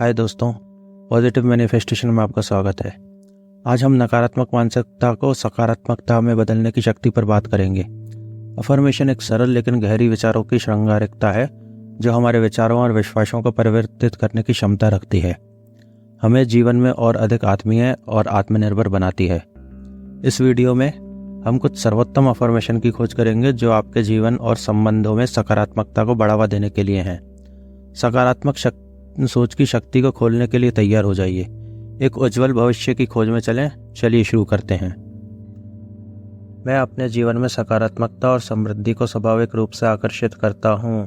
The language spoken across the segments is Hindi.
हाय दोस्तों, पॉजिटिव मैनिफेस्टेशन में आपका स्वागत है। आज हम नकारात्मक मानसिकता को सकारात्मकता में बदलने की शक्ति पर बात करेंगे। अफर्मेशन एक सरल लेकिन गहरी विचारों की श्रृंगारिकता है जो हमारे विचारों और विश्वासों को परिवर्तित करने की क्षमता रखती है। हमें जीवन में और अधिक आत्मीय और आत्मनिर्भर बनाती है। इस वीडियो में हम कुछ सर्वोत्तम अफर्मेशन की खोज करेंगे जो आपके जीवन और संबंधों में सकारात्मकता को बढ़ावा देने के लिए हैं। सकारात्मक सोच की शक्ति को खोलने के लिए तैयार हो जाइए। एक उज्जवल भविष्य की खोज में चलिए शुरू करते हैं। मैं अपने जीवन में सकारात्मकता और समृद्धि को स्वाभाविक रूप से आकर्षित करता हूँ।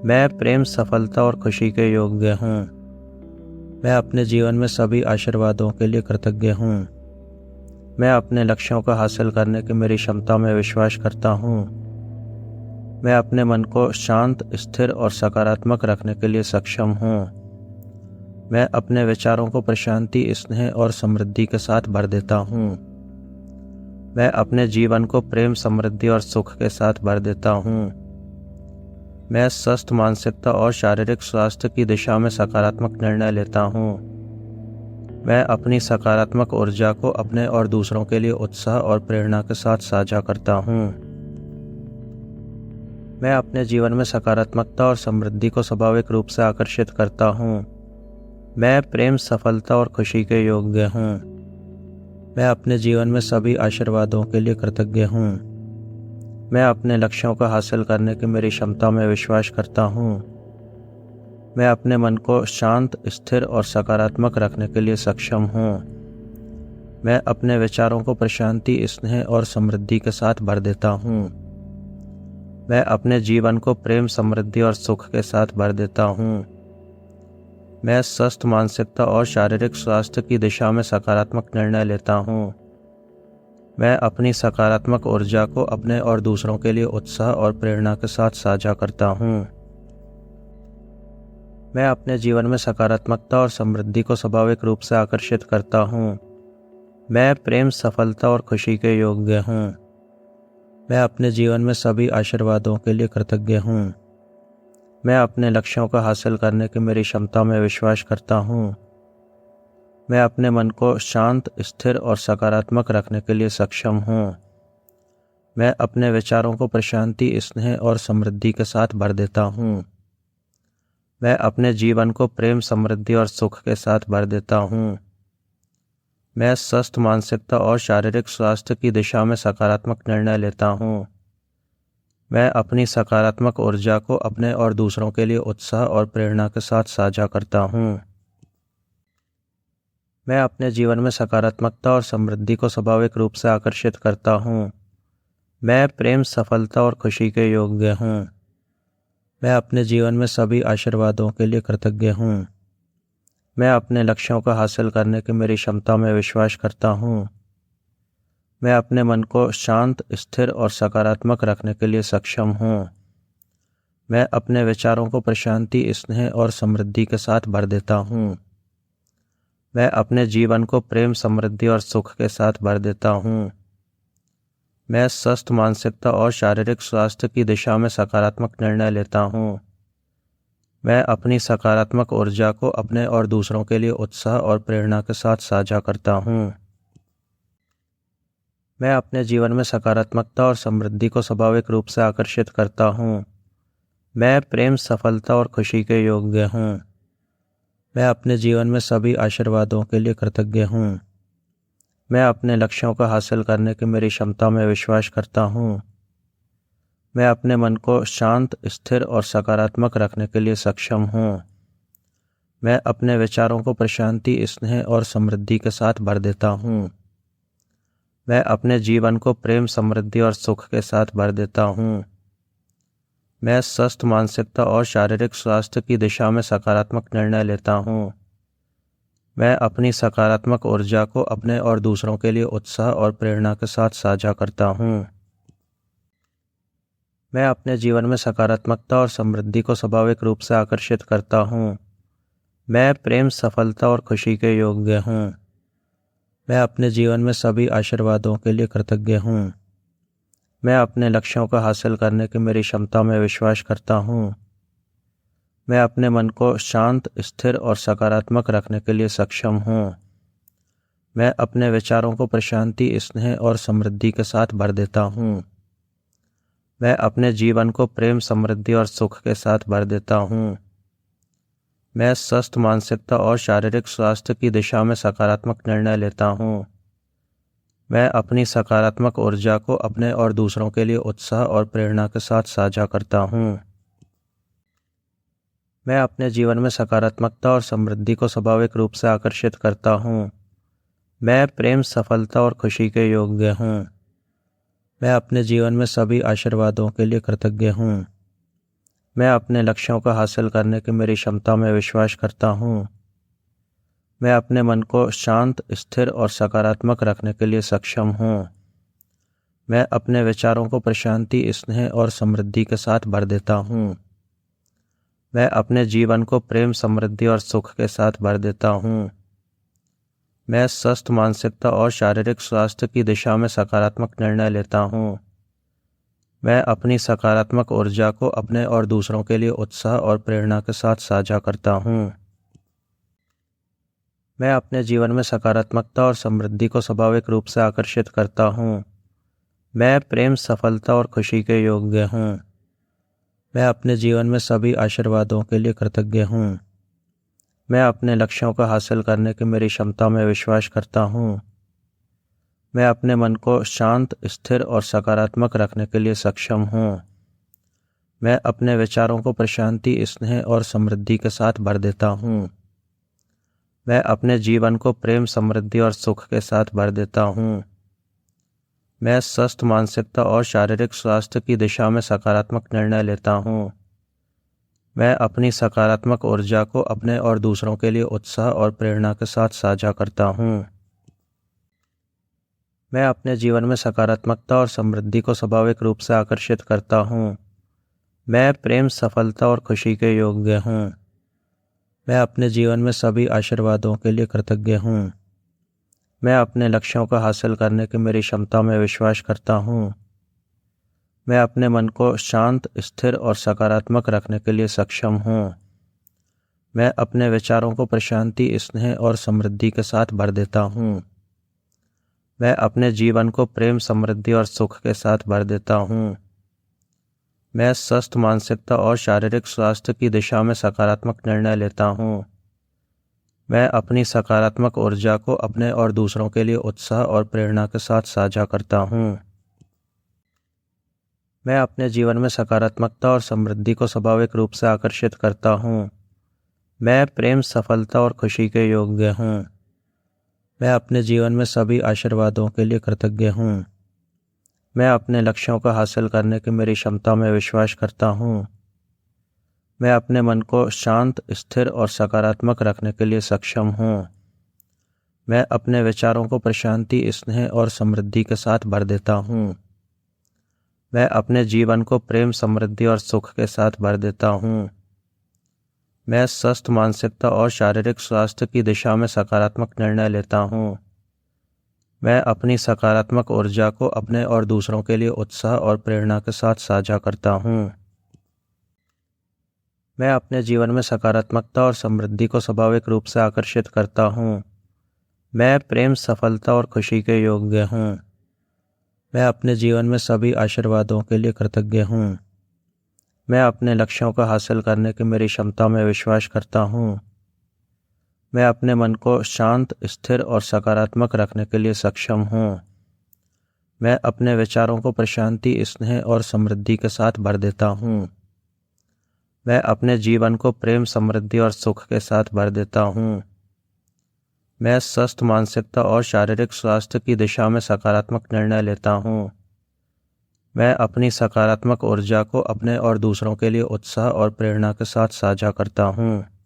मैं प्रेम, सफलता और खुशी के योग्य हूँ। मैं अपने जीवन में सभी आशीर्वादों के लिए कृतज्ञ हूँ। मैं अपने लक्ष्यों को हासिल करने की मेरी क्षमता में विश्वास करता हूँ। मैं अपने मन को शांत, स्थिर और सकारात्मक रखने के लिए सक्षम हूँ। मैं अपने विचारों को प्रशांति, स्नेह और समृद्धि के साथ भर देता हूँ। मैं अपने जीवन को प्रेम, समृद्धि और सुख के साथ भर देता हूँ। मैं स्वस्थ मानसिकता और शारीरिक स्वास्थ्य की दिशा में सकारात्मक निर्णय लेता हूँ। मैं अपनी सकारात्मक ऊर्जा को अपने और दूसरों के लिए उत्साह और प्रेरणा के साथ साझा करता हूँ। मैं अपने जीवन में सकारात्मकता और समृद्धि को स्वाभाविक रूप से आकर्षित करता हूँ। मैं प्रेम, सफलता और खुशी के योग्य हूँ। मैं अपने जीवन में सभी आशीर्वादों के लिए कृतज्ञ हूँ। मैं अपने लक्ष्यों को हासिल करने की मेरी क्षमता में विश्वास करता हूँ। मैं अपने मन को शांत, स्थिर और सकारात्मक रखने के लिए सक्षम हूँ। मैं अपने विचारों को प्रशांति, स्नेह और समृद्धि के साथ भर देता हूँ। मैं अपने जीवन को प्रेम, समृद्धि और सुख के साथ भर देता हूँ। मैं स्वस्थ मानसिकता और शारीरिक स्वास्थ्य की दिशा में सकारात्मक निर्णय लेता हूँ। मैं अपनी सकारात्मक ऊर्जा को अपने और दूसरों के लिए उत्साह और प्रेरणा के साथ साझा करता हूँ। मैं अपने जीवन में सकारात्मकता और समृद्धि को स्वाभाविक रूप से आकर्षित करता हूँ। मैं प्रेम, सफलता और खुशी के योग्य हूँ। मैं अपने जीवन में सभी आशीर्वादों के लिए कृतज्ञ हूँ। मैं अपने लक्ष्यों को हासिल करने की मेरी क्षमता में विश्वास करता हूँ। मैं अपने मन को शांत, स्थिर और सकारात्मक रखने के लिए सक्षम हूँ। मैं अपने विचारों को प्रशांति, स्नेह और समृद्धि के साथ भर देता हूँ। मैं अपने जीवन को प्रेम, समृद्धि और सुख के साथ भर देता हूँ। मैं स्वस्थ मानसिकता और शारीरिक स्वास्थ्य की दिशा में सकारात्मक निर्णय लेता हूँ। मैं अपनी सकारात्मक ऊर्जा को अपने और दूसरों के लिए उत्साह और प्रेरणा के साथ साझा करता हूँ। मैं अपने जीवन में सकारात्मकता और समृद्धि को स्वाभाविक रूप से आकर्षित करता हूँ। मैं प्रेम, सफलता और खुशी के योग्य हूँ। मैं अपने जीवन में सभी आशीर्वादों के लिए कृतज्ञ हूँ। मैं अपने लक्ष्यों को हासिल करने की मेरी क्षमता में विश्वास करता हूँ। मैं अपने मन को शांत, स्थिर और सकारात्मक रखने के लिए सक्षम हूँ। मैं अपने विचारों को प्रशांति, स्नेह और समृद्धि के साथ भर देता हूँ। मैं अपने जीवन को प्रेम, समृद्धि और सुख के साथ भर देता हूँ। मैं स्वस्थ मानसिकता और शारीरिक स्वास्थ्य की दिशा में सकारात्मक निर्णय लेता हूँ। मैं अपनी सकारात्मक ऊर्जा को अपने और दूसरों के लिए उत्साह और प्रेरणा के साथ साझा करता हूँ। मैं अपने जीवन में सकारात्मकता और समृद्धि को स्वाभाविक रूप से आकर्षित करता हूँ। मैं प्रेम, सफलता और खुशी के योग्य हूँ। मैं अपने जीवन में सभी आशीर्वादों के लिए कृतज्ञ हूँ। मैं अपने लक्ष्यों को हासिल करने की मेरी क्षमता में विश्वास करता हूँ। मैं अपने मन को शांत, स्थिर और सकारात्मक रखने के लिए सक्षम हूँ। मैं अपने विचारों को प्रशांति, स्नेह और समृद्धि के साथ भर देता हूँ। मैं अपने जीवन को प्रेम, समृद्धि और सुख के साथ भर देता हूँ। मैं स्वस्थ मानसिकता और शारीरिक स्वास्थ्य की दिशा में सकारात्मक निर्णय लेता हूँ। मैं अपनी सकारात्मक ऊर्जा को अपने और दूसरों के लिए उत्साह और प्रेरणा के साथ साझा करता हूँ। मैं अपने जीवन में सकारात्मकता और समृद्धि को स्वाभाविक रूप से आकर्षित करता हूँ। मैं प्रेम, सफलता और खुशी के योग्य हूँ। मैं अपने जीवन में सभी आशीर्वादों के लिए कृतज्ञ हूँ। मैं अपने लक्ष्यों को हासिल करने की मेरी क्षमता में विश्वास करता हूँ। मैं अपने मन को शांत, स्थिर और सकारात्मक रखने के लिए सक्षम हूँ। मैं अपने विचारों को प्रशांति, स्नेह और समृद्धि के साथ भर देता हूँ। मैं अपने जीवन को प्रेम, समृद्धि और सुख के साथ भर देता हूँ। मैं स्वस्थ मानसिकता और शारीरिक स्वास्थ्य की दिशा में सकारात्मक निर्णय लेता हूँ। मैं अपनी सकारात्मक ऊर्जा को अपने और दूसरों के लिए उत्साह और प्रेरणा के साथ साझा करता हूँ। मैं अपने जीवन में सकारात्मकता और समृद्धि को स्वाभाविक रूप से आकर्षित करता हूँ। मैं प्रेम, सफलता और खुशी के योग्य हूँ। मैं अपने जीवन में सभी आशीर्वादों के लिए कृतज्ञ हूँ। मैं अपने लक्ष्यों को हासिल करने की मेरी क्षमता में विश्वास करता हूँ। मैं अपने मन को शांत, स्थिर और सकारात्मक रखने के लिए सक्षम हूँ। मैं अपने विचारों को प्रशांति, स्नेह और समृद्धि के साथ भर देता हूँ। मैं अपने जीवन को प्रेम, समृद्धि और सुख के साथ भर देता हूँ। मैं स्वस्थ मानसिकता और शारीरिक स्वास्थ्य की दिशा में सकारात्मक निर्णय लेता हूँ। मैं अपनी सकारात्मक ऊर्जा को अपने और दूसरों के लिए उत्साह और प्रेरणा के साथ साझा करता हूँ। मैं अपने जीवन में सकारात्मकता और समृद्धि को स्वाभाविक रूप से आकर्षित करता हूँ। मैं प्रेम, सफलता और खुशी के योग्य हूँ। मैं अपने जीवन में सभी आशीर्वादों के लिए कृतज्ञ हूँ। मैं अपने लक्ष्यों को हासिल करने की मेरी क्षमता में विश्वास करता हूँ। मैं अपने मन को शांत, स्थिर और सकारात्मक रखने के लिए सक्षम हूँ। मैं अपने विचारों को प्रशांति, स्नेह और समृद्धि के साथ भर देता हूँ। मैं अपने जीवन को प्रेम, समृद्धि और सुख के साथ भर देता हूँ। मैं स्वस्थ मानसिकता और शारीरिक स्वास्थ्य की दिशा में सकारात्मक निर्णय लेता हूँ। मैं अपनी सकारात्मक ऊर्जा को अपने और दूसरों के लिए उत्साह और प्रेरणा के साथ साझा करता हूँ। मैं अपने जीवन में सकारात्मकता और समृद्धि को स्वाभाविक रूप से आकर्षित करता हूँ। मैं प्रेम, सफलता और खुशी के योग्य हूँ। मैं अपने जीवन में सभी आशीर्वादों के लिए कृतज्ञ हूँ। मैं अपने लक्ष्यों को हासिल करने की मेरी क्षमता में विश्वास करता हूँ। मैं अपने मन को शांत, स्थिर और सकारात्मक रखने के लिए सक्षम हूँ। मैं अपने विचारों को प्रशांति, स्नेह और समृद्धि के साथ भर देता हूँ। मैं अपने जीवन को प्रेम, समृद्धि और सुख के साथ भर देता हूँ। मैं स्वस्थ मानसिकता और शारीरिक स्वास्थ्य की दिशा में सकारात्मक निर्णय लेता हूँ। मैं अपनी सकारात्मक ऊर्जा को अपने और दूसरों के लिए उत्साह और प्रेरणा के साथ साझा करता हूँ। मैं अपने जीवन में सकारात्मकता और समृद्धि को स्वाभाविक रूप से आकर्षित करता हूँ। मैं प्रेम, सफलता और खुशी के योग्य हूँ। मैं अपने जीवन में सभी आशीर्वादों के लिए कृतज्ञ हूँ। मैं अपने लक्ष्यों को हासिल करने की मेरी क्षमता में विश्वास करता हूँ। मैं अपने मन को शांत, स्थिर और सकारात्मक रखने के लिए सक्षम हूँ। मैं अपने विचारों को प्रशांति, स्नेह और समृद्धि के साथ भर देता हूँ। मैं अपने जीवन को प्रेम, समृद्धि और सुख के साथ भर देता हूँ। मैं स्वस्थ मानसिकता और शारीरिक स्वास्थ्य की दिशा में सकारात्मक निर्णय लेता हूँ। मैं अपनी सकारात्मक ऊर्जा को अपने और दूसरों के लिए उत्साह और प्रेरणा के साथ साझा करता हूँ। मैं अपने जीवन में सकारात्मकता और समृद्धि को स्वाभाविक रूप से आकर्षित करता हूँ। मैं अपने जीवन में सभी आशीर्वादों के लिए कृतज्ञ हूँ। मैं अपने लक्ष्यों को हासिल करने की मेरी क्षमता में विश्वास करता हूँ। मैं अपने जीवन को प्रेम, समृद्धि और सुख के साथ भर देता हूँ। मैं स्वस्थ मानसिकता और शारीरिक स्वास्थ्य की दिशा में सकारात्मक निर्णय लेता हूँ। मैं अपनी सकारात्मक ऊर्जा को अपने और दूसरों के लिए उत्साह और प्रेरणा के साथ साझा करता हूँ। मैं अपने जीवन में सकारात्मकता और समृद्धि को स्वाभाविक रूप से आकर्षित करता हूँ। मैं प्रेम, सफलता और खुशी के योग्य हूँ। मैं अपने जीवन में सभी आशीर्वादों के लिए कृतज्ञ हूँ। मैं अपने लक्ष्यों को हासिल करने की मेरी क्षमता में विश्वास करता हूँ। मैं अपने मन को शांत, स्थिर और सकारात्मक रखने के लिए सक्षम हूँ। मैं अपने विचारों को प्रशांति, स्नेह और समृद्धि के साथ भर देता हूँ। मैं अपने जीवन को प्रेम, समृद्धि और सुख के साथ भर देता हूँ। मैं स्वस्थ मानसिकता और शारीरिक स्वास्थ्य की दिशा में सकारात्मक निर्णय लेता हूँ। मैं अपनी सकारात्मक ऊर्जा को अपने और दूसरों के लिए उत्साह और प्रेरणा के साथ साझा करता हूँ।